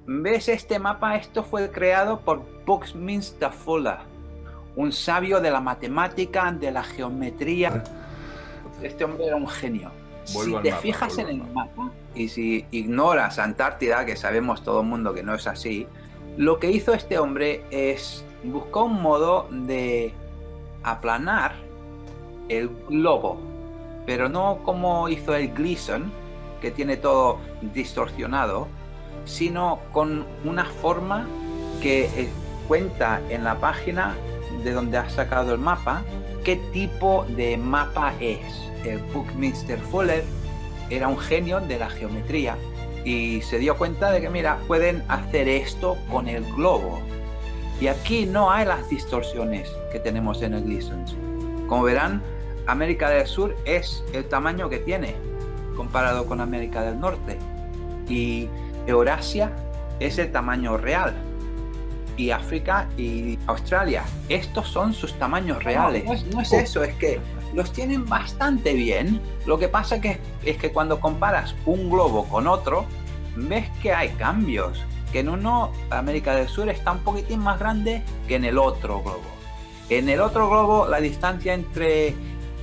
¿Ves este mapa? Esto fue creado por Buckminster Fuller, un sabio de la matemática, de la geometría. Este hombre era un genio. Si Vuelvo al te mapa, fijas en vuelvo al el mapa. mapa y si ignoras Antártida, que sabemos todo el mundo que no es así, lo que hizo este hombre es buscó un modo de aplanar el globo, pero no como hizo el Gleason, que tiene todo distorsionado, sino con una forma que cuenta en la página de donde has sacado el mapa qué tipo de mapa es. El Buckminster Fuller era un genio de la geometría y se dio cuenta de que, mira, pueden hacer esto con el globo. Y aquí no hay las distorsiones que tenemos en el Gleason. Como verán, América del Sur es el tamaño que tiene comparado con América del Norte. Y Eurasia es el tamaño real. Y África y Australia, estos son sus tamaños reales. No es eso, es que los tienen bastante bien. Lo que pasa es que cuando comparas un globo con otro, ves que hay cambios. Que en uno, América del Sur está un poquitín más grande que en el otro globo. En el otro globo, la distancia entre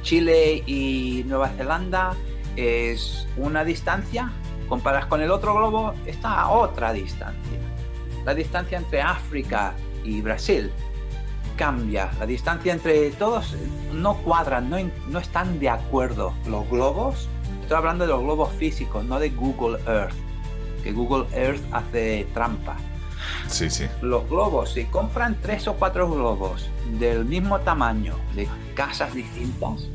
Chile y Nueva Zelanda es una distancia. Comparas con el otro globo, está a otra distancia. La distancia entre África y Brasil cambia. La distancia entre todos no cuadran, no están de acuerdo. Los globos, estoy hablando de los globos físicos, no de Google Earth, que Google Earth hace trampa. Sí, sí. Los globos, si compran 3 o 4 globos del mismo tamaño, de casas distintas,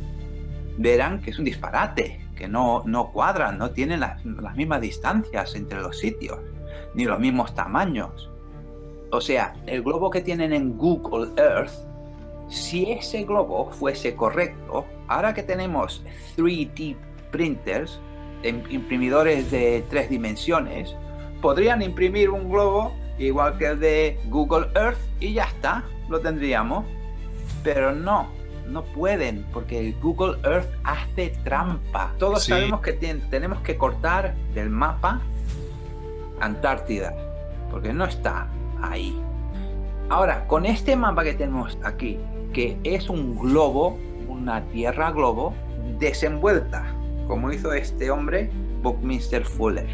verán que es un disparate, que no cuadran, no tienen las mismas distancias entre los sitios, ni los mismos tamaños. O sea, el globo que tienen en Google Earth, si ese globo fuese correcto, ahora que tenemos 3D printers, imprimidores de 3 dimensiones, podrían imprimir un globo igual que el de Google Earth y ya está, lo tendríamos. Pero no pueden, porque Google Earth hace trampa. Todos sabemos que tenemos que cortar del mapa Antártida, porque no está ahí. Ahora, con este mapa que tenemos aquí, que es un globo, una tierra globo, desenvuelta, como hizo este hombre, Buckminster Fuller.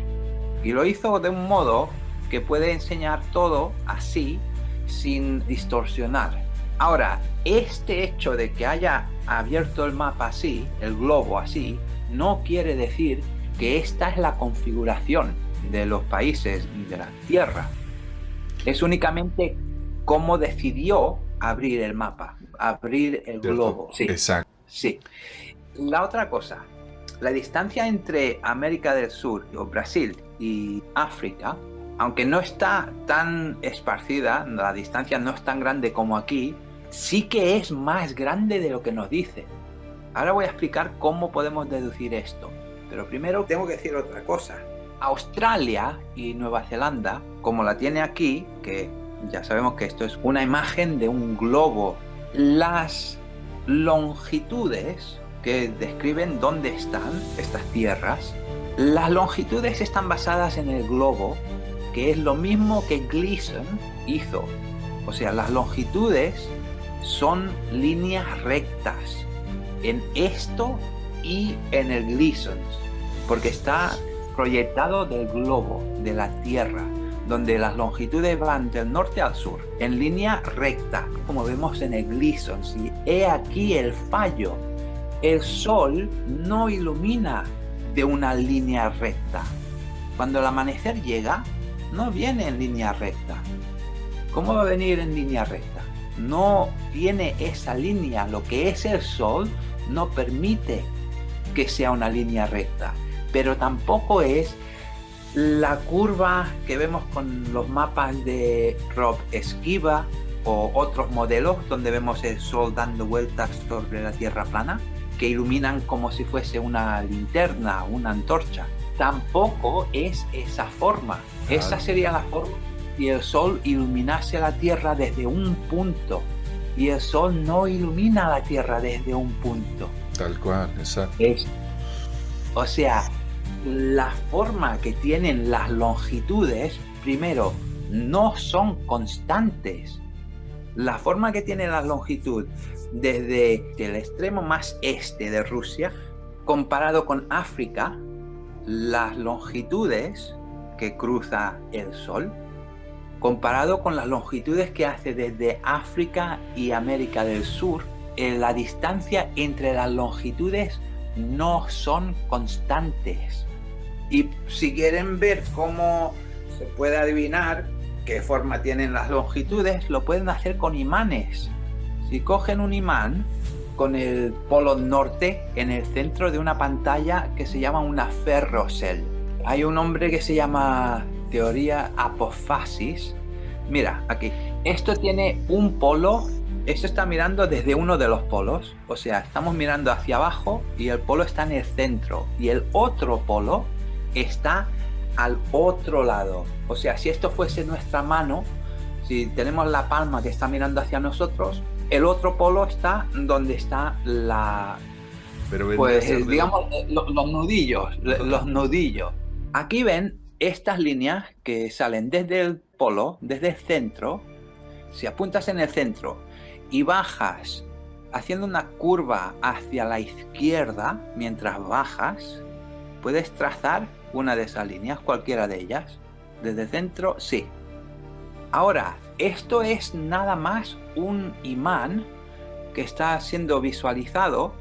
Y lo hizo de un modo que puede enseñar todo así, sin distorsionar. Ahora, este hecho de que haya abierto el mapa así, el globo así, no quiere decir que esta es la configuración de los países de la Tierra. Es únicamente cómo decidió abrir el mapa, abrir el globo. Sí. Exacto. Sí. La otra cosa, la distancia entre América del Sur o Brasil y África, aunque no está tan esparcida, la distancia no es tan grande como aquí, sí que es más grande de lo que nos dice. Ahora voy a explicar cómo podemos deducir esto, pero primero tengo que decir otra cosa. Australia y Nueva Zelanda, como la tiene aquí, que ya sabemos que esto es una imagen de un globo, las longitudes que describen dónde están estas tierras, las longitudes están basadas en el globo, que es lo mismo que Gleason hizo. O sea, las longitudes son líneas rectas en esto y en el Gleason, porque está proyectado del globo, de la Tierra, donde las longitudes van del norte al sur, en línea recta, como vemos en el Gleason. Y he aquí el fallo. El sol no ilumina de una línea recta. Cuando el amanecer llega, no viene en línea recta. ¿Cómo va a venir en línea recta? No tiene esa línea. Lo que es el sol no permite que sea una línea recta, pero tampoco es la curva que vemos con los mapas de Rob Esquiva o otros modelos donde vemos el sol dando vueltas sobre la tierra plana, que iluminan como si fuese una linterna, una antorcha. Tampoco es esa forma. Esa sería la forma si el sol iluminase la tierra desde un punto, y el sol no ilumina la tierra desde un punto. Tal cual, exacto. O sea, la forma que tienen las longitudes primero, no son constantes. La forma que tiene la longitud desde el extremo más este de Rusia, comparado con África, las longitudes que cruza el Sol, comparado con las longitudes que hace desde África y América del Sur, la distancia entre las longitudes no son constantes. Y si quieren ver cómo se puede adivinar qué forma tienen las longitudes, lo pueden hacer con imanes. Si cogen un imán con el polo norte en el centro de una pantalla que se llama una ferrocell. Hay un hombre que se llama teoría apófasis. Mira, aquí. Esto tiene un polo. Esto está mirando desde uno de los polos. O sea, estamos mirando hacia abajo y el polo está en el centro. Y el otro polo está al otro lado. O sea, si esto fuese nuestra mano, si tenemos la palma que está mirando hacia nosotros, el otro polo está donde está la... Pero pues digamos los nudillos, los nudillos. Aquí ven estas líneas que salen desde el polo, desde el centro. Si apuntas en el centro y bajas haciendo una curva hacia la izquierda mientras bajas, puedes trazar una de esas líneas, cualquiera de ellas. Desde el centro, sí. Ahora, esto es nada más un imán que está siendo visualizado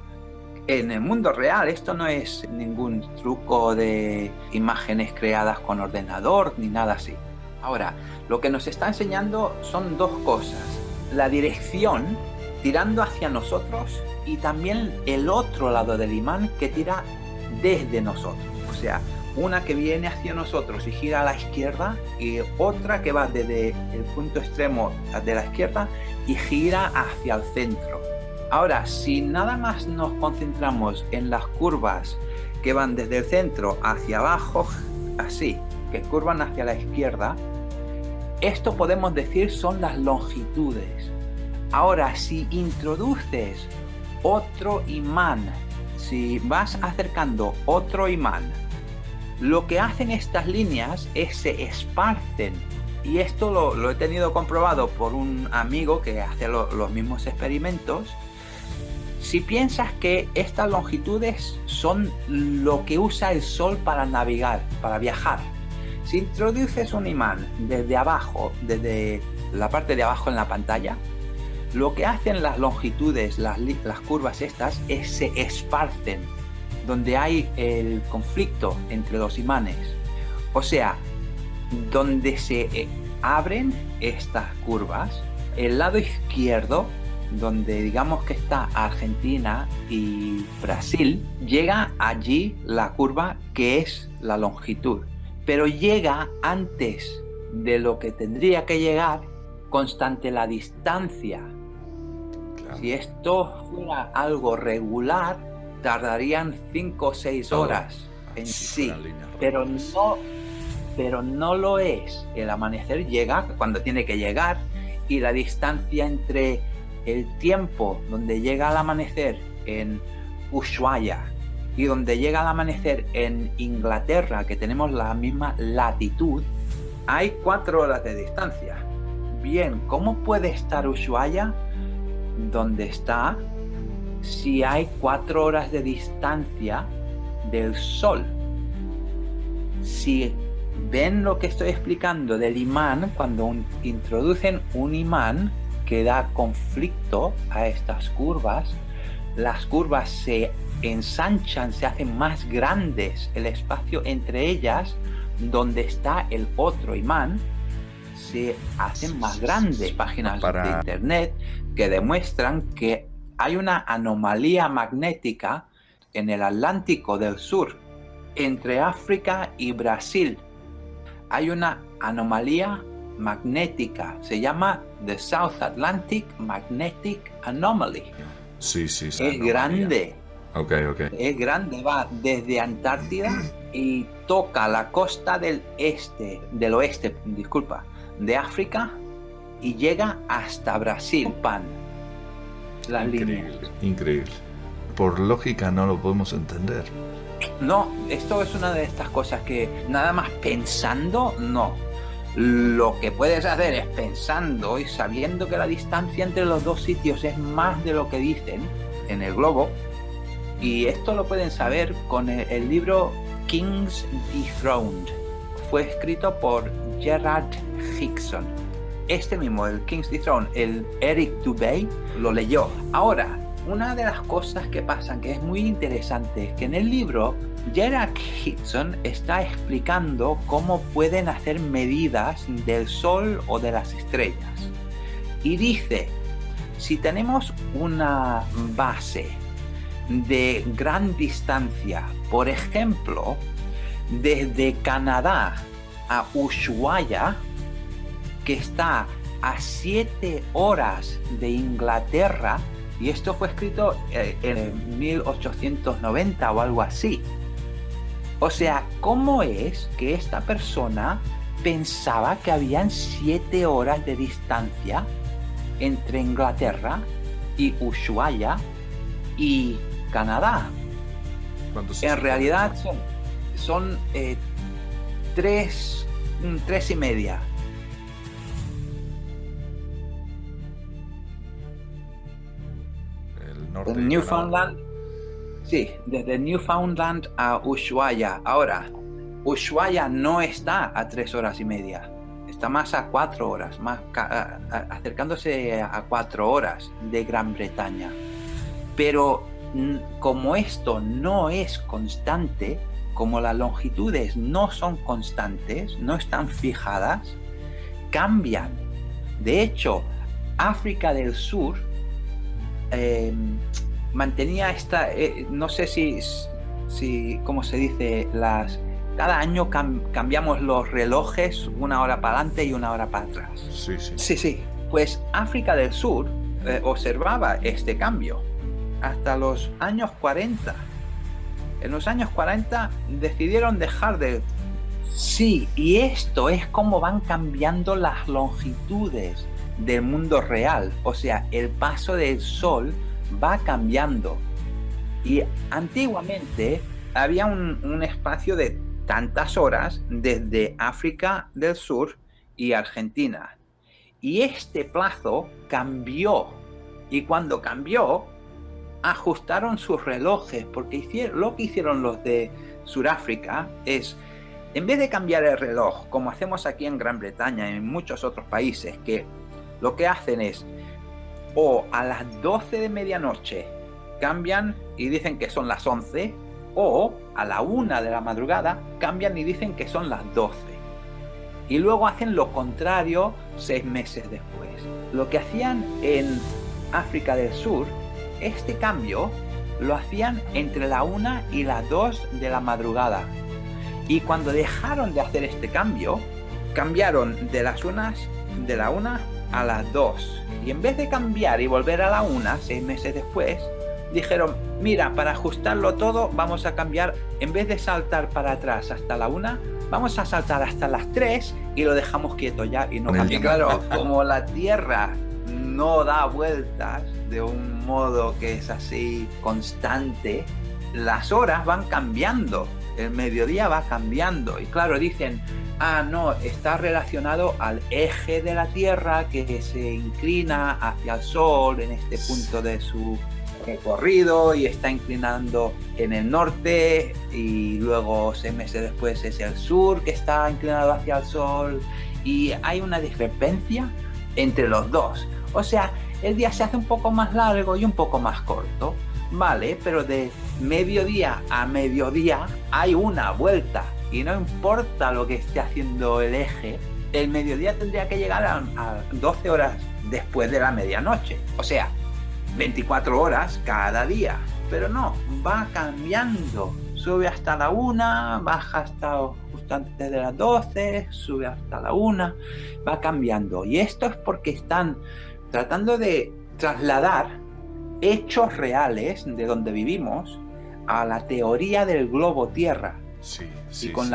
en el mundo real. Esto no es ningún truco de imágenes creadas con ordenador ni nada así. Ahora, lo que nos está enseñando son dos cosas. La dirección tirando hacia nosotros y también el otro lado del imán que tira desde nosotros. O sea, una que viene hacia nosotros y gira a la izquierda y otra que va desde el punto extremo de la izquierda y gira hacia el centro. Ahora, si nada más nos concentramos en las curvas que van desde el centro hacia abajo, así, que curvan hacia la izquierda, esto podemos decir son las longitudes. Ahora, si introduces otro imán, si vas acercando otro imán, lo que hacen estas líneas es se esparcen. Y esto lo he tenido comprobado por un amigo que hace los mismos experimentos. Si piensas que estas longitudes son lo que usa el Sol para navegar, para viajar, si introduces un imán desde abajo, desde la parte de abajo en la pantalla, lo que hacen las longitudes, las curvas estas, es se esparcen, donde hay el conflicto entre los imanes. O sea, donde se abren estas curvas, el lado izquierdo, donde digamos que está Argentina y Brasil, llega allí la curva que es la longitud, pero llega antes de lo que tendría que llegar, constante la distancia. Claro. Si esto fuera algo regular, tardarían 5 o 6 horas en sí, pero no lo es. El amanecer llega cuando tiene que llegar y la distancia entre el tiempo donde llega el amanecer en Ushuaia y donde llega el amanecer en Inglaterra, que tenemos la misma latitud, hay 4 horas de distancia. Bien, ¿cómo puede estar Ushuaia donde está si hay 4 horas de distancia del Sol? Si ven lo que estoy explicando del imán, cuando introducen un imán que da conflicto a estas curvas, las curvas se ensanchan, se hacen más grandes, el espacio entre ellas, donde está el otro imán, se hacen más grandes. Páginas de internet que demuestran que hay una anomalía magnética en el Atlántico del Sur, entre África y Brasil. Hay una anomalía magnética, se llama The South Atlantic Magnetic Anomaly. Sí, es grande. Okay. Es grande, va desde Antártida y toca la costa del oeste, de África y llega hasta Brasil, las líneas. Increíble. Por lógica no lo podemos entender. No, esto es una de estas cosas que nada más pensando, no. Lo que puedes hacer es pensando y sabiendo que la distancia entre los dos sitios es más de lo que dicen en el globo, y esto lo pueden saber con el libro Kings Dethroned. Fue escrito por Gerard Hickson. Este mismo, el Kings Dethroned, el Eric Dubay lo leyó. Ahora, una de las cosas que pasan que es muy interesante es que en el libro Gerard Hickson está explicando cómo pueden hacer medidas del Sol o de las estrellas. Y dice, si tenemos una base de gran distancia, por ejemplo, desde Canadá a Ushuaia, que está a 7 horas de Inglaterra, y esto fue escrito en 1890 o algo así. O sea, ¿cómo es que esta persona pensaba que habían 7 horas de distancia entre Inglaterra y Ushuaia y Canadá? En realidad son 3:30. El norte En Newfoundland, sí, desde Newfoundland a Ushuaia. Ahora, Ushuaia no está a 3:30, está más a 4 horas, acercándose a 4 horas de Gran Bretaña. Pero como esto no es constante, como las longitudes no son constantes, no están fijadas, cambian. De hecho, África del Sur mantenía esta, no sé si ¿cómo se dice? Cada año cambiamos los relojes, una hora para adelante y una hora para atrás. Sí. Pues África del Sur observaba este cambio hasta los años 40. En los años 40 decidieron dejar de... Sí, y esto es como van cambiando las longitudes del mundo real. O sea, el paso del Sol va cambiando. Y antiguamente había un espacio de tantas horas desde África del Sur y Argentina. Y este plazo cambió. Y cuando cambió, ajustaron sus relojes, porque lo que hicieron los de Sudáfrica es, en vez de cambiar el reloj, como hacemos aquí en Gran Bretaña y en muchos otros países, que lo que hacen es, o a las 12 de medianoche cambian y dicen que son las 11, o a la 1 de la madrugada cambian y dicen que son las 12. Y luego hacen lo contrario 6 meses después. Lo que hacían en África del Sur, este cambio lo hacían entre la 1 y las 2 de la madrugada. Y cuando dejaron de hacer este cambio, cambiaron de la 1 a las 2. Y en vez de cambiar y volver a la 1 6 meses después, dijeron, mira, para ajustarlo todo vamos a cambiar, en vez de saltar para atrás hasta la 1, vamos a saltar hasta las 3 y lo dejamos quieto ya y no cambia. Y claro, como la Tierra no da vueltas de un modo que es así constante, las horas van cambiando, el mediodía va cambiando. Y claro, dicen, no, está relacionado al eje de la Tierra que se inclina hacia el Sol en este punto de su recorrido y está inclinando en el norte, y luego 6 meses después es el sur que está inclinado hacia el Sol, y hay una discrepancia entre los dos. O sea, el día se hace un poco más largo y un poco más corto, ¿vale? Pero de mediodía a mediodía hay una vuelta, y no importa lo que esté haciendo el eje, el mediodía tendría que llegar a 12 horas después de la medianoche. O sea, 24 horas cada día. Pero no, va cambiando. Sube hasta la 1, baja hasta justo antes de las 12, sube hasta la 1, va cambiando. Y esto es porque están tratando de trasladar hechos reales de donde vivimos a la teoría del globo Tierra. Y con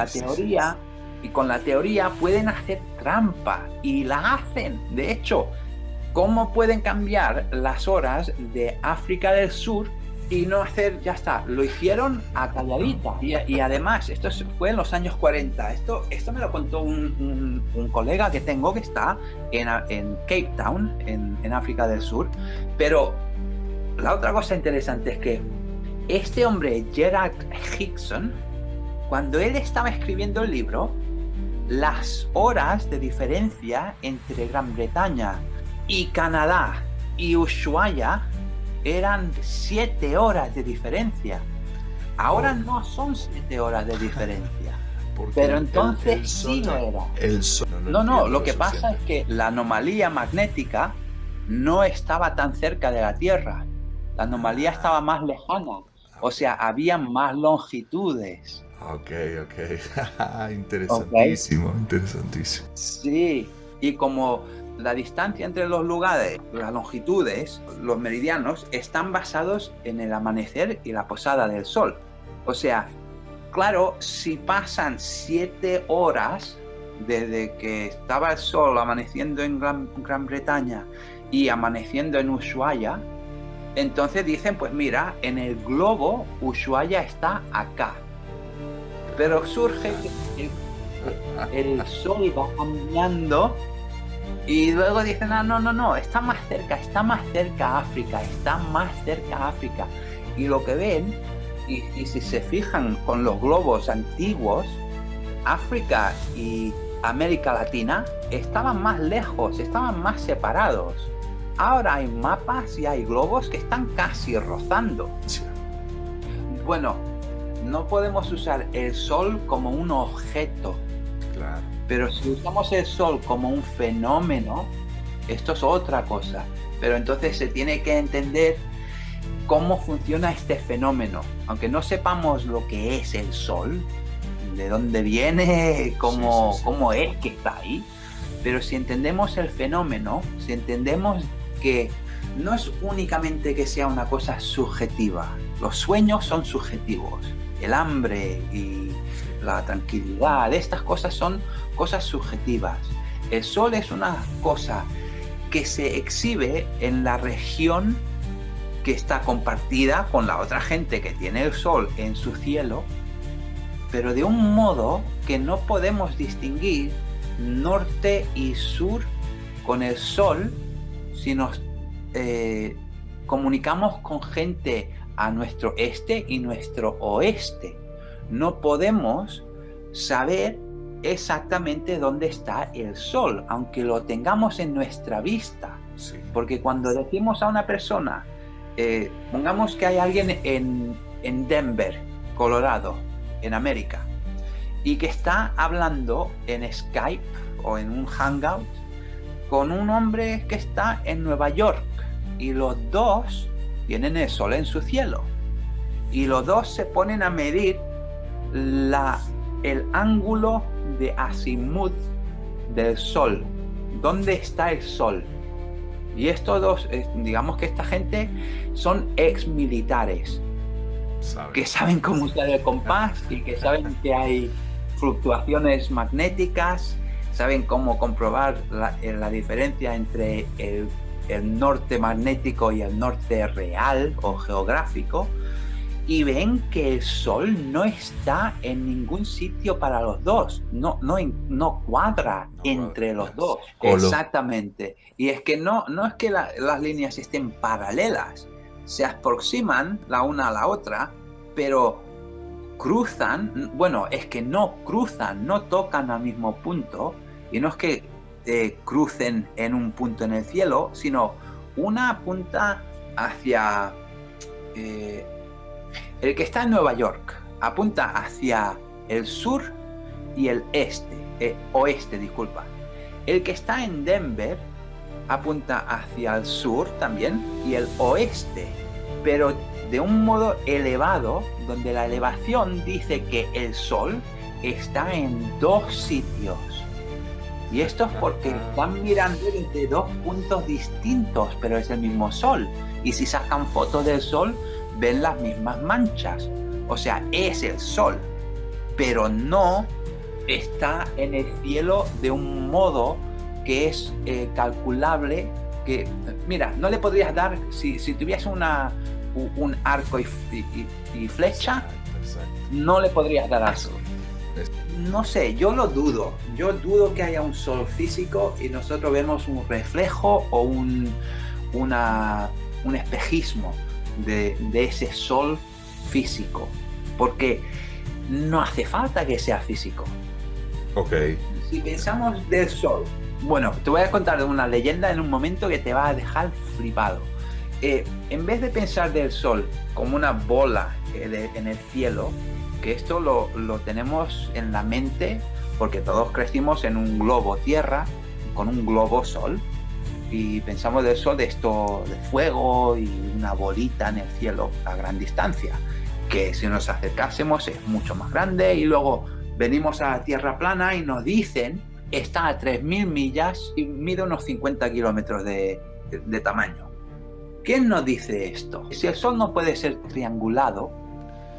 la teoría pueden hacer trampa, y la hacen. De hecho, ¿cómo pueden cambiar las horas de África del Sur y no hacer, ya está, lo hicieron a calladita. Y además, esto fue en los años 40. Esto me lo contó un colega que tengo que está en Cape Town, en África del Sur. Pero la otra cosa interesante es que este hombre, Gerard Hickson, cuando él estaba escribiendo el libro, las horas de diferencia entre Gran Bretaña y Canadá y Ushuaia eran 7 horas de diferencia. Ahora no son 7 horas de diferencia. Pero entonces sí lo era. El sol. No, lo que pasa es que la anomalía magnética no estaba tan cerca de la Tierra. La anomalía estaba más lejana. O sea, había más longitudes. Ok. Interesantísimo. Sí, y como la distancia entre los lugares, las longitudes, los meridianos, están basados en el amanecer y la posada del sol. O sea, claro, si pasan 7 horas desde que estaba el sol amaneciendo en Gran Bretaña y amaneciendo en Ushuaia, entonces dicen, pues mira, en el globo Ushuaia está acá. Pero surge que el sol va cambiando y luego dicen, no, está más cerca África. Y lo que ven, y si se fijan con los globos antiguos, África y América Latina estaban más lejos, estaban más separados. Ahora hay mapas y hay globos que están casi rozando. Sí. Bueno, no podemos usar el sol como un objeto. Claro. Pero si usamos el sol como un fenómeno, esto es otra cosa. Pero entonces se tiene que entender cómo funciona este fenómeno. Aunque no sepamos lo que es el sol, de dónde viene, cómo es que está ahí. Pero si entendemos el fenómeno, si entendemos que no es únicamente que sea una cosa subjetiva. Los sueños son subjetivos. El hambre y la tranquilidad, estas cosas son cosas subjetivas. El sol es una cosa que se exhibe en la región que está compartida con la otra gente que tiene el sol en su cielo, pero de un modo que no podemos distinguir norte y sur con el sol si nos comunicamos con gente a nuestro este y nuestro oeste. No podemos saber exactamente dónde está el sol, aunque lo tengamos en nuestra vista. Sí. Porque cuando decimos a una persona, pongamos que hay alguien en Denver, Colorado, en América, y que está hablando en Skype o en un Hangout con un hombre que está en Nueva York, y los dos tienen el sol en su cielo, y los dos se ponen a medir el ángulo de azimut del sol, dónde está el sol. Y estos dos, digamos que esta gente son ex militares que saben cómo usar el compás y que saben que hay fluctuaciones magnéticas, saben cómo comprobar la diferencia entre el norte magnético y el norte real o geográfico, y ven que el sol no está en ningún sitio para los dos, no cuadra entre los dos. Exactamente. Y es que no es que las líneas estén paralelas, se aproximan la una a la otra, pero cruzan, es que no cruzan, no tocan al mismo punto, y no es que crucen en un punto en el cielo, sino una apunta hacia... el que está en Nueva York apunta hacia el sur y el oeste. El que está en Denver apunta hacia el sur también y el oeste, pero de un modo elevado, donde la elevación dice que el sol está en 2 sitios. Y esto es porque están mirando desde 2 puntos distintos, pero es el mismo sol. Y si sacan fotos del sol, ven las mismas manchas. O sea, es el sol, pero no está en el cielo de un modo que es calculable. Que, mira, no le podrías dar, si tuviese un arco y flecha, Exacto. no le podrías dar al sol. Es- No sé, yo lo dudo. Yo dudo que haya un sol físico y nosotros vemos un reflejo o un espejismo de ese sol físico. Porque no hace falta que sea físico. Ok. Si pensamos del sol, bueno, te voy a contar una leyenda en un momento que te va a dejar flipado. En vez de pensar del sol como una bola en el cielo, que esto lo tenemos en la mente porque todos crecimos en un globo tierra con un globo sol y pensamos del sol de esto de fuego y una bolita en el cielo a gran distancia, que si nos acercásemos es mucho más grande, y luego venimos a la tierra plana y nos dicen está a 3.000 millas y mide unos 50 kilómetros de tamaño. ¿Quién nos dice esto? Si el sol no puede ser triangulado,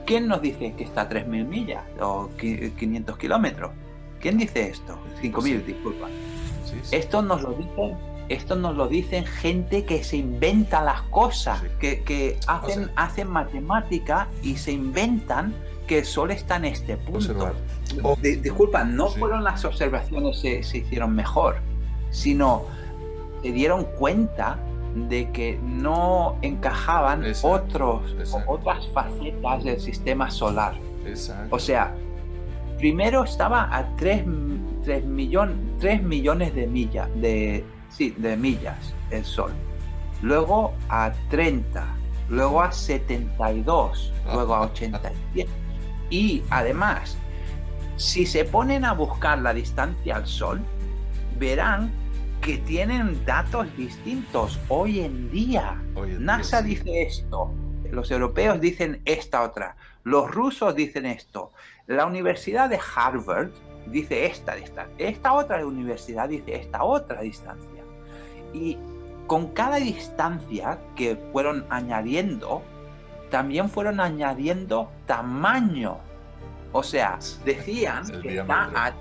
¿quién nos dice que está a 3.000 millas o 500 kilómetros? ¿Quién dice esto? 5.000, disculpa. Sí. Esto nos lo dicen gente que se inventa las cosas, Sí. que hacen matemática y se inventan que el sol está en este punto. Disculpa, no fueron las observaciones que se hicieron mejor, sino se dieron cuenta de que no encajaban otras facetas del sistema solar. Exacto. O sea, primero estaba a 3 millones de millas el sol, luego a 30, luego a 72, luego a 87. Y además, si se ponen a buscar la distancia al sol, verán que tienen datos distintos hoy en día. NASA dice esto, los europeos dicen esta otra, los rusos dicen esto, la Universidad de Harvard dice esta otra universidad dice esta otra distancia. Y con cada distancia que fueron añadiendo, también fueron añadiendo tamaño. O sea, decían que está a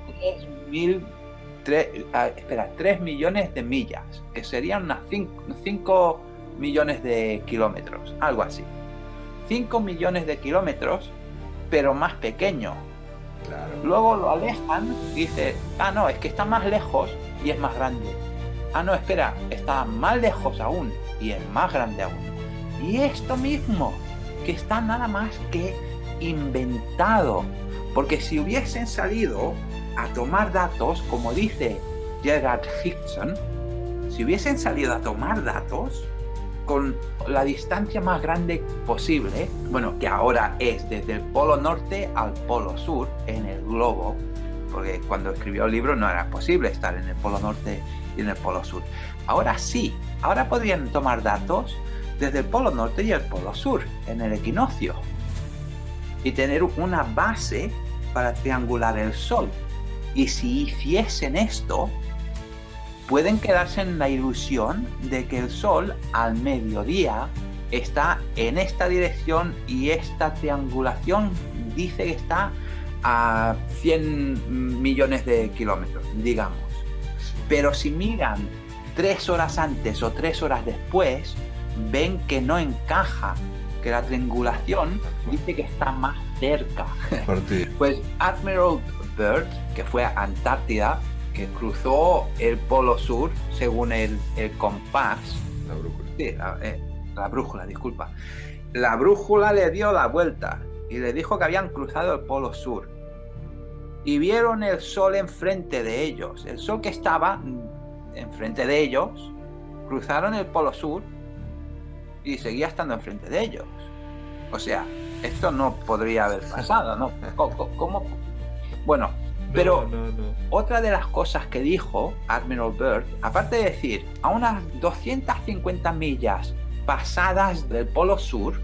3 millones de millas, que serían unas 5 millones de kilómetros, algo así. 5 millones de kilómetros, pero más pequeño. Claro. Luego lo alejan y dice, no, es que está más lejos y es más grande. No, espera, está más lejos aún y es más grande aún. Y esto mismo, que está nada más que inventado. Porque si hubiesen salido a tomar datos, como dice Gerard Hickson, si hubiesen salido a tomar datos con la distancia más grande posible, bueno, que ahora es desde el polo norte al polo sur en el globo, porque cuando escribió el libro no era posible estar en el polo norte y en el polo sur. Ahora sí, ahora podrían tomar datos desde el polo norte y el polo sur en el equinoccio y tener una base para triangular el sol. Y si hiciesen esto, pueden quedarse en la ilusión de que el sol al mediodía está en esta dirección y esta triangulación dice que está a 100 millones de kilómetros, digamos. Pero si miran 3 horas antes o 3 horas después, ven que no encaja, que la triangulación dice que está más cerca. Pues Admiral Byrd, que fue a Antártida, que cruzó el polo sur según el compás. La brújula. Sí, la brújula, disculpa. La brújula le dio la vuelta y le dijo que habían cruzado el polo sur. Y vieron el sol enfrente de ellos. El sol que estaba enfrente de ellos, cruzaron el polo sur y seguía estando enfrente de ellos. O sea, esto no podría haber pasado, ¿no? ¿Cómo? Bueno, pero otra de las cosas que dijo Admiral Byrd, aparte de decir, a unas 250 millas pasadas del polo sur,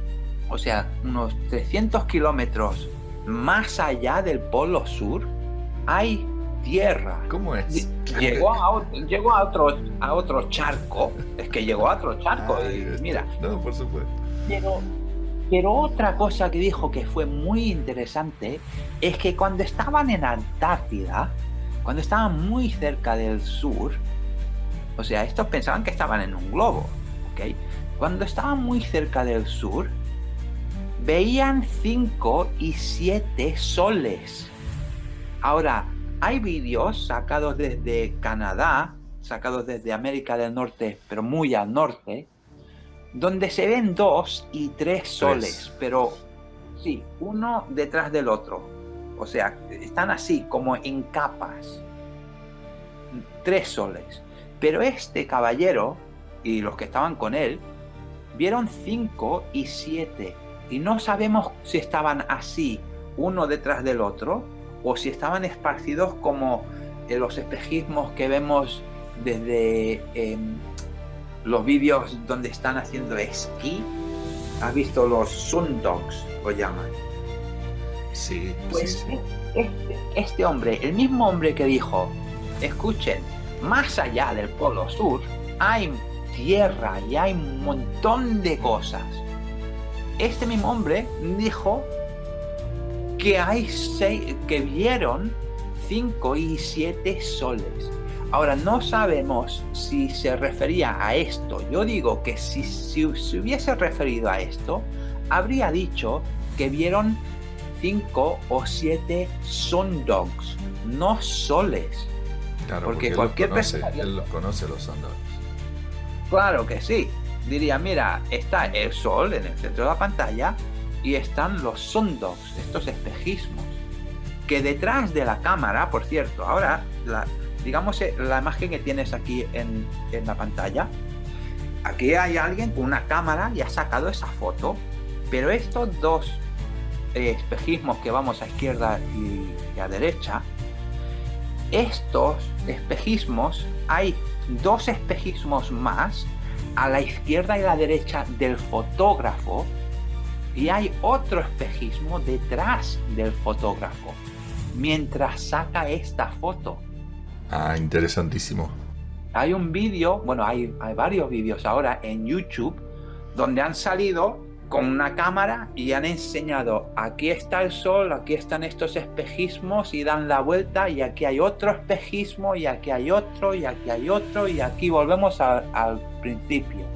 o sea, unos 300 kilómetros más allá del polo sur, hay tierra. ¿Cómo es? Llegó a otro charco. Es que llegó a otro charco. Mira. No, por supuesto. Pero otra cosa que dijo que fue muy interesante es que cuando estaban en Antártida, cuando estaban muy cerca del sur, o sea, estos pensaban que estaban en un globo, ¿ok? Cuando estaban muy cerca del sur, veían 5 y 7 soles. Ahora, hay vídeos sacados desde Canadá, sacados desde América del Norte, pero muy al norte, donde se ven 2 y 3 soles, pero sí, uno detrás del otro. O sea, están así, como en capas. 3 soles. Pero este caballero y los que estaban con él vieron 5 y 7. Y no sabemos si estaban así, uno detrás del otro, o si estaban esparcidos como en los espejismos que vemos desde los vídeos donde están haciendo esquí. ¿Has visto los sundogs, lo llaman? Sí, Pues sí. este hombre, el mismo hombre que dijo, escuchen, más allá del Polo Sur hay tierra y hay un montón de cosas. Este mismo hombre dijo que que vieron 5 y 7 soles. Ahora, no sabemos si se refería a esto. Yo digo que si se hubiese referido a esto, habría dicho que vieron 5 o 7 sundogs, no soles. Claro, porque él cualquier los conoce, persona... él los conoce los sundogs. Claro que sí. Diría, mira, está el sol en el centro de la pantalla y están los sundogs, estos espejismos, que detrás de la cámara, por cierto, ahora, digamos la imagen que tienes aquí en la pantalla, aquí hay alguien con una cámara y ha sacado esa foto, pero estos dos espejismos que vamos a izquierda y a derecha, estos espejismos, hay 2 espejismos más a la izquierda y la derecha del fotógrafo, y hay otro espejismo detrás del fotógrafo mientras saca esta foto. Ah, interesantísimo. Hay un vídeo, bueno, hay varios vídeos ahora en YouTube donde han salido con una cámara y han enseñado, aquí está el sol, aquí están estos espejismos, y dan la vuelta y aquí hay otro espejismo y aquí hay otro y aquí hay otro y aquí volvemos al principio.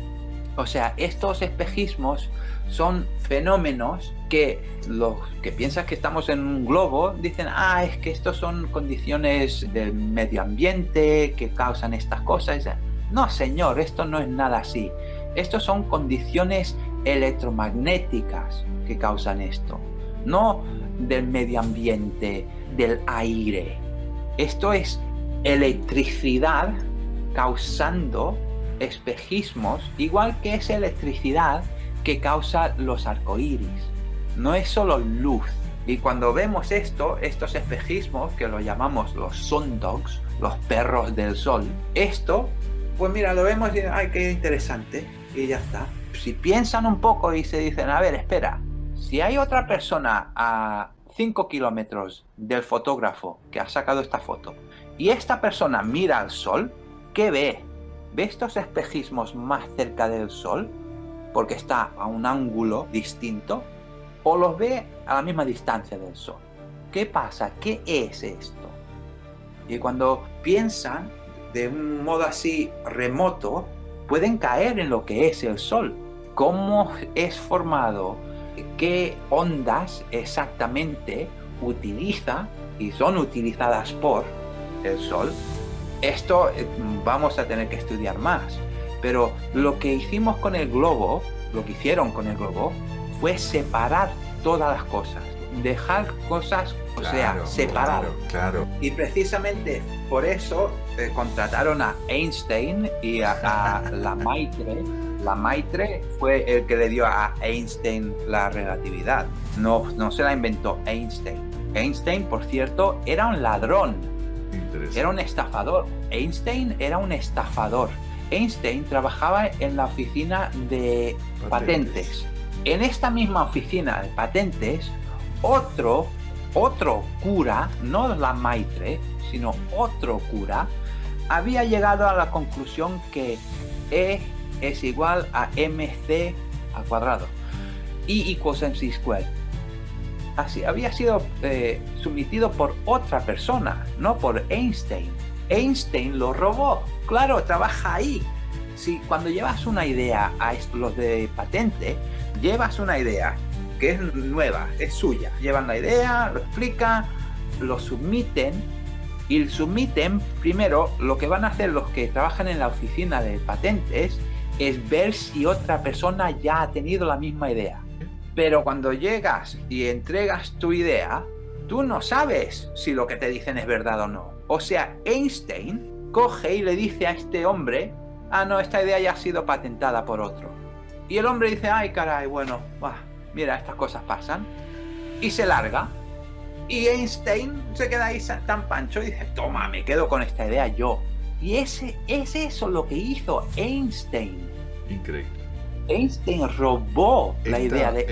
O sea, estos espejismos son fenómenos que los que piensan que estamos en un globo dicen, es que estos son condiciones del medio ambiente que causan estas cosas. No, señor, esto no es nada así. Estos son condiciones electromagnéticas que causan esto, no del medio ambiente, del aire. Esto es electricidad causando espejismos, igual que es electricidad que causa los arcoíris. No es solo luz. Y cuando vemos estos espejismos, que lo llamamos los sundogs, los perros del sol, esto, pues mira, lo vemos y ¡ay, qué interesante! Y ya está. Si piensan un poco y se dicen, a ver, espera, si hay otra persona a 5 kilómetros del fotógrafo que ha sacado esta foto y esta persona mira al sol, ¿qué ve? ¿Ve estos espejismos más cerca del sol porque está a un ángulo distinto, o los ve a la misma distancia del sol? ¿Qué pasa? ¿Qué es esto? Y cuando piensan de un modo así remoto, pueden caer en lo que es el sol. ¿Cómo es formado? ¿Qué ondas exactamente utiliza y son utilizadas por el sol? Esto vamos a tener que estudiar más. Pero lo que hicimos con el globo, lo que hicieron con el globo, fue separar todas las cosas. Dejar cosas, separar. Claro. Y precisamente por eso contrataron a Einstein y a Lemaitre. Lemaitre fue el que le dio a Einstein la relatividad. No se la inventó Einstein. Einstein, por cierto, era un ladrón. Era un estafador. Einstein era un estafador. Einstein trabajaba en la oficina de patentes. En esta misma oficina de patentes, otro cura, no Lemaitre, sino otro cura, había llegado a la conclusión que E es igual a mc al cuadrado. E equals mc squared. Así, había sido sometido por otra persona, no por Einstein. Einstein lo robó. Claro, trabaja ahí. si cuando llevas una idea a los de patente, llevas una idea que es nueva, es suya, llevan la idea, lo explican, lo submiten, y el submiten, primero, lo que van a hacer los que trabajan en la oficina de patentes es ver si otra persona ya ha tenido la misma idea. Pero cuando llegas y entregas tu idea, tú no sabes si lo que te dicen es verdad o no. O sea, Einstein coge y le dice a este hombre, ah, no, esta idea ya ha sido patentada por otro. Y el hombre dice, ay, caray, bueno, mira, estas cosas pasan. Y se larga. Y Einstein se queda ahí tan pancho y dice, toma, me quedo con esta idea yo. Y es eso lo que hizo Einstein. Increíble. Einstein robó la idea de